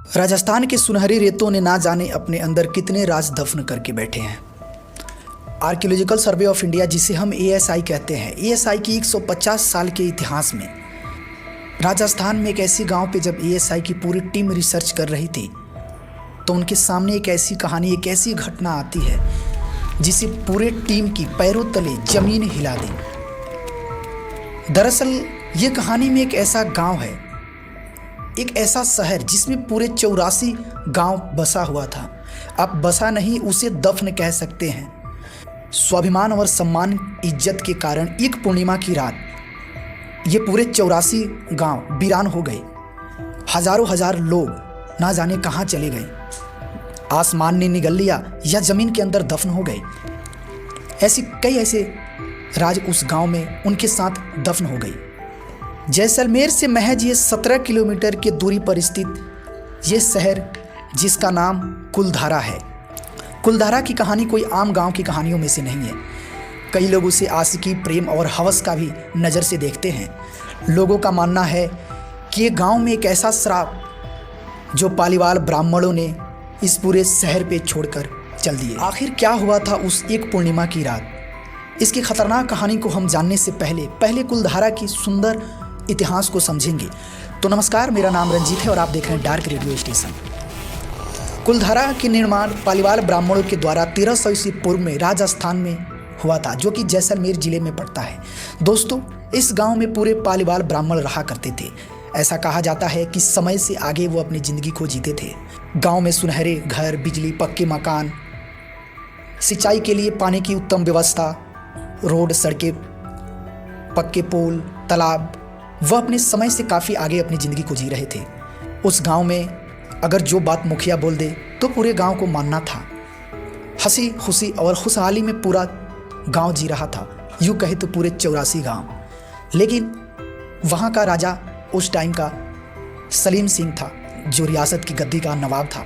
राजस्थान के सुनहरी रेतों ने ना जाने अपने अंदर कितने राज दफन करके बैठे हैं। आर्कियोलॉजिकल सर्वे ऑफ इंडिया, जिसे हम एएसआई कहते हैं, एएसआई की 150 साल के इतिहास में राजस्थान में एक ऐसी गांव पे जब एएसआई की पूरी टीम रिसर्च कर रही थी तो उनके सामने एक ऐसी कहानी, एक ऐसी घटना आती है जिसे पूरे टीम की पैरों तले जमीन हिला दी। दरअसल ये कहानी में एक ऐसा गांव है, एक ऐसा शहर जिसमें पूरे 84 गांव बसा हुआ था। आप बसा नहीं, उसे दफन कह सकते हैं। स्वाभिमान और सम्मान, इज्जत के कारण एक पूर्णिमा की रात ये पूरे 84 गांव वीरान हो गए। हजारों हजार लोग ना जाने कहाँ चले गए, आसमान ने निगल लिया या जमीन के अंदर दफन हो गए। ऐसे कई ऐसे राज उस गांव में उनके साथ दफन हो गई। जैसलमेर से महज ये 17 किलोमीटर की दूरी पर स्थित ये शहर, जिसका नाम कुलधारा है। कुलधारा की कहानी कोई आम गांव की कहानियों में से नहीं है। कई लोग उसे आशिकी, प्रेम और हवस का भी नज़र से देखते हैं। लोगों का मानना है कि ये गांव में एक ऐसा श्राप जो पालीवाल ब्राह्मणों ने इस पूरे शहर पे छोड़कर चल दिए। आखिर क्या हुआ था उस एक पूर्णिमा की रात? इसकी खतरनाक कहानी को हम जानने से पहले कुलधारा की सुंदर इतिहास को समझेंगे। तो नमस्कार, मेरा नाम रंजीत है और आप देख रहे हैं डार्क रेडियो स्टेशन। कुलधारा के निर्माण पालीवाल ब्राह्मणों के द्वारा 1300 ईस्वी पूर्व में राजस्थान में हुआ था, जो कि जैसलमेर जिले में पड़ता है। दोस्तों, इस गांव में पूरे पालीवाल ब्राह्मण रहा करते थे। ऐसा कहा जाता है कि समय से आगे वो अपनी ज़िंदगी को जीते थे। गांव में सुनहरे घर, बिजली, पक्के मकान, सिंचाई के लिए पानी की उत्तम व्यवस्था, रोड, सड़कें, पक्के पुल, तालाब, वह अपने समय से काफ़ी आगे अपनी ज़िंदगी को जी रहे थे। उस गांव में अगर जो बात मुखिया बोल दे तो पूरे गांव को मानना था। हंसी खुशी और खुशहाली में पूरा गांव जी रहा था, यूँ कहे तो पूरे 84 गांव। लेकिन वहाँ का राजा उस टाइम का सलीम सिंह था, जो रियासत की गद्दी का नवाब था।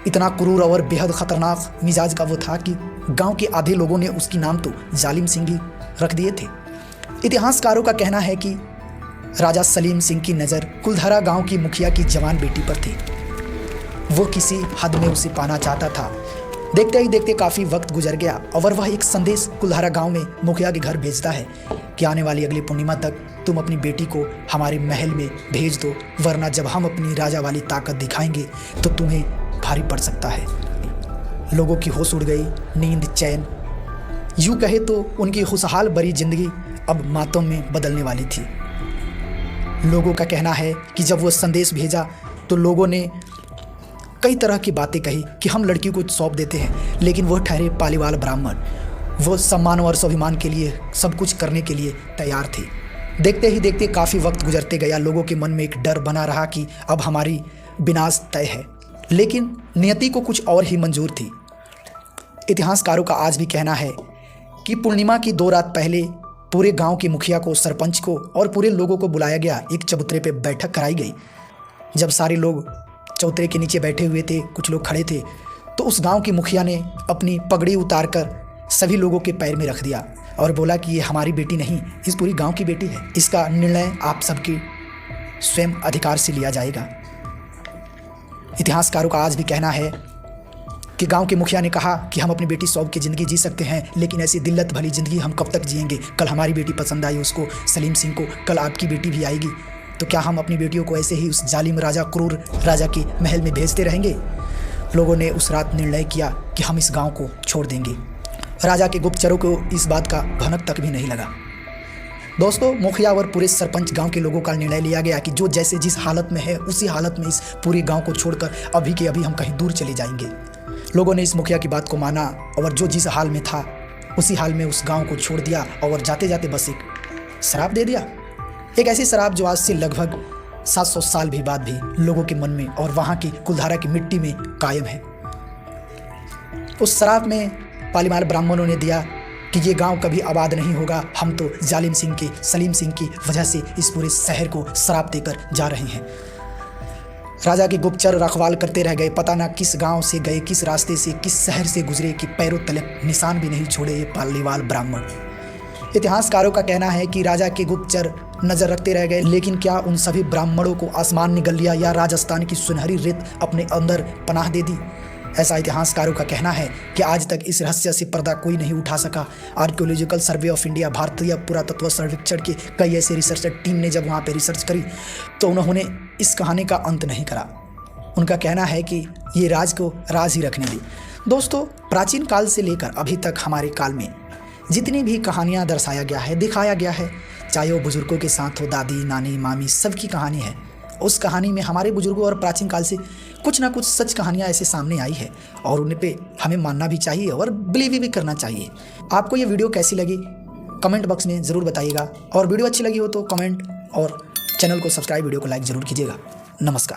इतना क्रूर और बेहद ख़तरनाक मिजाज का वो था कि गांव के आधे लोगों ने उसकी नाम तो जालिम सिंह ही रख दिए थे। इतिहासकारों का कहना है कि राजा सलीम सिंह की नज़र कुलधारा गांव की मुखिया की जवान बेटी पर थी। वो किसी हद में उसे पाना चाहता था। देखते ही देखते काफ़ी वक्त गुजर गया और वह एक संदेश कुलधारा गांव में मुखिया के घर भेजता है कि आने वाली अगली पूर्णिमा तक तुम अपनी बेटी को हमारे महल में भेज दो, वरना जब हम अपनी राजा वाली ताकत दिखाएंगे तो तुम्हें भारी पड़ सकता है। लोगों की होश उड़ गई, नींद, चैन, यूँ कहे तो उनकी खुशहाल भरी जिंदगी अब मातम में बदलने वाली थी। लोगों का कहना है कि जब वो संदेश भेजा तो लोगों ने कई तरह की बातें कही कि हम लड़की को सौंप देते हैं, लेकिन वो ठहरे पालीवाल ब्राह्मण। वो सम्मान और स्वाभिमान के लिए सब कुछ करने के लिए तैयार थे। देखते ही देखते काफ़ी वक्त गुजरते गया। लोगों के मन में एक डर बना रहा कि अब हमारी विनाश तय है, लेकिन नियति को कुछ और ही मंजूर थी। इतिहासकारों का आज भी कहना है कि पूर्णिमा की 2 रात पहले पूरे गांव के मुखिया को, सरपंच को और पूरे लोगों को बुलाया गया। एक चबूतरे पे बैठक कराई गई। जब सारे लोग चबूतरे के नीचे बैठे हुए थे, कुछ लोग खड़े थे, तो उस गांव की मुखिया ने अपनी पगड़ी उतारकर सभी लोगों के पैर में रख दिया और बोला कि ये हमारी बेटी नहीं, इस पूरी गांव की बेटी है। इसका निर्णय आप सबके स्वयं अधिकार से लिया जाएगा। इतिहासकारों का आज भी कहना है कि गांव के मुखिया ने कहा कि हम अपनी बेटी सौंप के ज़िंदगी जी सकते हैं, लेकिन ऐसी दिल्लत भली ज़िंदगी हम कब तक जिएंगे? कल हमारी बेटी पसंद आई उसको, सलीम सिंह को, कल आपकी बेटी भी आएगी, तो क्या हम अपनी बेटियों को ऐसे ही उस जालिम राजा, क्रूर राजा के महल में भेजते रहेंगे? लोगों ने उस रात निर्णय किया कि हम इस गाँव को छोड़ देंगे। राजा के गुप्तचरों को इस बात का भनक तक भी नहीं लगा। दोस्तों, मुखिया और पूरे सरपंच गांव के लोगों का निर्णय लिया गया कि जो जैसे जिस हालत में है उसी हालत में इस पूरे गांव को छोड़कर अभी के अभी हम कहीं दूर चले जाएंगे। लोगों ने इस मुखिया की बात को माना और जो जिस हाल में था उसी हाल में उस गांव को छोड़ दिया और जाते जाते बस एक शराब दे दिया। एक ऐसी शराब जो आज से लगभग 700 साल भी बाद भी लोगों के मन में और वहाँ की कुलधारा की मिट्टी में कायम है। उस शराब में पालीवाल ब्राह्मणों ने दिया कि ये गांव कभी आबाद नहीं होगा, हम तो जालिम सिंह के, सलीम सिंह की वजह से इस पूरे शहर को श्राप देकर जा रहे हैं। राजा के गुप्तचर रखवाल करते रह गए, पता ना किस गांव से गए, किस रास्ते से, किस शहर से गुजरे कि पैरों तले निशान भी नहीं छोड़े ये पालीवाल ब्राह्मण। इतिहासकारों का कहना है कि राजा के गुप्तचर नजर रखते रह गए। लेकिन क्या उन सभी ब्राह्मणों को आसमान ने गल लिया या राजस्थान की सुनहरी रेत अपने अंदर पनाह दे दी? ऐसा इतिहासकारों का कहना है कि आज तक इस रहस्य से पर्दा कोई नहीं उठा सका। आर्कियोलॉजिकल सर्वे ऑफ इंडिया, भारतीय पुरातत्व सर्वेक्षण की कई ऐसे रिसर्चर टीम ने जब वहाँ पे रिसर्च करी तो उन्होंने इस कहानी का अंत नहीं करा। उनका कहना है कि ये राज को राज ही रखने दी। दोस्तों, प्राचीन काल से लेकर अभी तक हमारे काल में जितनी भी कहानियाँ दर्शाया गया है, दिखाया गया है, चाहे वो बुजुर्गों के साथ हो, दादी, नानी, मामी, सबकी कहानी है। उस कहानी में हमारे बुजुर्गों और प्राचीन काल से कुछ ना कुछ सच कहानियाँ ऐसे सामने आई है और उन पे हमें मानना भी चाहिए और बिलीव भी करना चाहिए। आपको ये वीडियो कैसी लगी कमेंट बॉक्स में ज़रूर बताइएगा, और वीडियो अच्छी लगी हो तो कमेंट और चैनल को सब्सक्राइब, वीडियो को लाइक ज़रूर कीजिएगा। नमस्कार।